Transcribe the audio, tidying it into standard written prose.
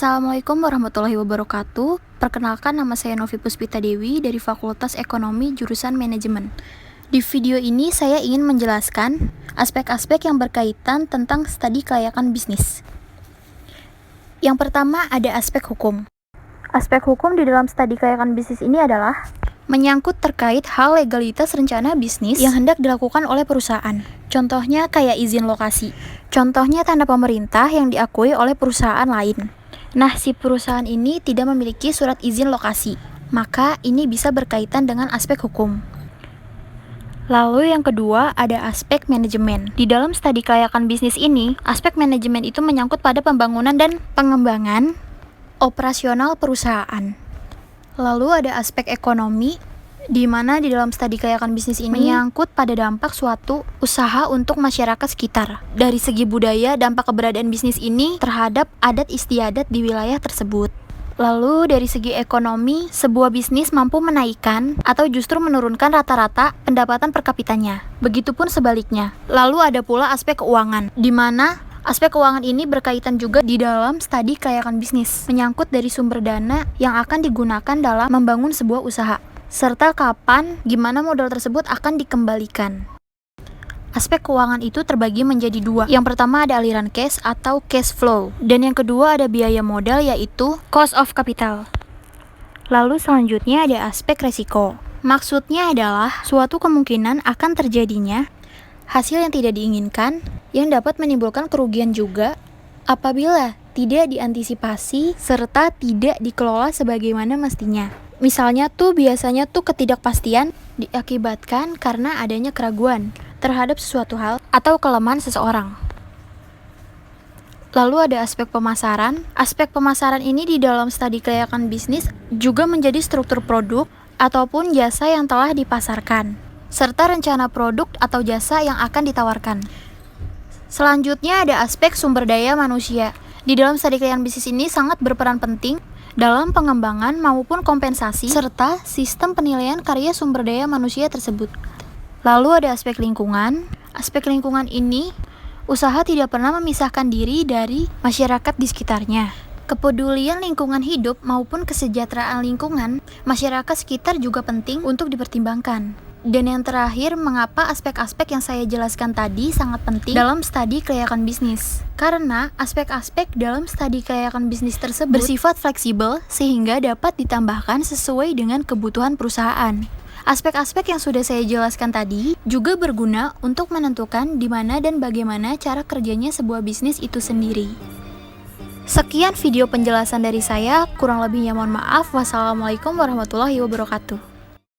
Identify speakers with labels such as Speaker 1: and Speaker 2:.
Speaker 1: Assalamualaikum warahmatullahi wabarakatuh. Perkenalkan, nama saya Novi Puspita Dewi dari Fakultas Ekonomi jurusan Manajemen. Di video ini saya ingin menjelaskan aspek-aspek yang berkaitan tentang studi kelayakan bisnis. Yang pertama ada aspek hukum. Aspek hukum di dalam studi kelayakan bisnis ini adalah menyangkut terkait hal legalitas rencana bisnis yang hendak dilakukan oleh perusahaan. Contohnya kayak izin lokasi. Contohnya tanda pemerintah yang diakui oleh perusahaan lain. Nah, si perusahaan ini tidak memiliki surat izin lokasi, maka ini bisa berkaitan dengan aspek hukum. Lalu yang kedua ada aspek manajemen. Di dalam studi kelayakan bisnis ini, aspek manajemen itu menyangkut pada pembangunan dan pengembangan operasional perusahaan. Lalu ada aspek ekonomi, di mana di dalam studi kelayakan bisnis ini menyangkut pada dampak suatu usaha untuk masyarakat sekitar. Dari segi budaya, dampak keberadaan bisnis ini terhadap adat istiadat di wilayah tersebut. Lalu dari segi ekonomi, sebuah bisnis mampu menaikkan atau justru menurunkan rata-rata pendapatan per kapitanya. Begitupun sebaliknya. Lalu ada pula aspek keuangan, di mana aspek keuangan ini berkaitan juga di dalam studi kelayakan bisnis, menyangkut dari sumber dana yang akan digunakan dalam membangun sebuah usaha, serta kapan, gimana modal tersebut akan dikembalikan. Aspek keuangan itu terbagi menjadi dua. Yang pertama ada aliran cash atau cash flow, dan yang kedua ada biaya modal yaitu cost of capital. Lalu selanjutnya ada aspek resiko. Maksudnya adalah suatu kemungkinan akan terjadinya hasil yang tidak diinginkan yang dapat menimbulkan kerugian juga apabila tidak diantisipasi serta tidak dikelola sebagaimana mestinya. Misalnya biasanya ketidakpastian diakibatkan karena adanya keraguan terhadap sesuatu hal atau kelemahan seseorang. Lalu ada aspek pemasaran. Aspek pemasaran ini di dalam studi kelayakan bisnis juga menjadi struktur produk ataupun jasa yang telah dipasarkan, serta rencana produk atau jasa yang akan ditawarkan. Selanjutnya ada aspek sumber daya manusia. Di dalam studi kelayakan bisnis ini sangat berperan penting dalam pengembangan maupun kompensasi serta sistem penilaian karya sumber daya manusia tersebut. Lalu ada aspek lingkungan. Aspek lingkungan ini, usaha tidak pernah memisahkan diri dari masyarakat di sekitarnya. Kepedulian lingkungan hidup maupun kesejahteraan lingkungan masyarakat sekitar juga penting untuk dipertimbangkan. Dan yang terakhir, mengapa aspek-aspek yang saya jelaskan tadi sangat penting dalam studi kelayakan bisnis? Karena aspek-aspek dalam studi kelayakan bisnis tersebut bersifat fleksibel sehingga dapat ditambahkan sesuai dengan kebutuhan perusahaan. Aspek-aspek yang sudah saya jelaskan tadi juga berguna untuk menentukan di mana dan bagaimana cara kerjanya sebuah bisnis itu sendiri. Sekian video penjelasan dari saya, kurang lebihnya mohon maaf. Wassalamualaikum warahmatullahi wabarakatuh.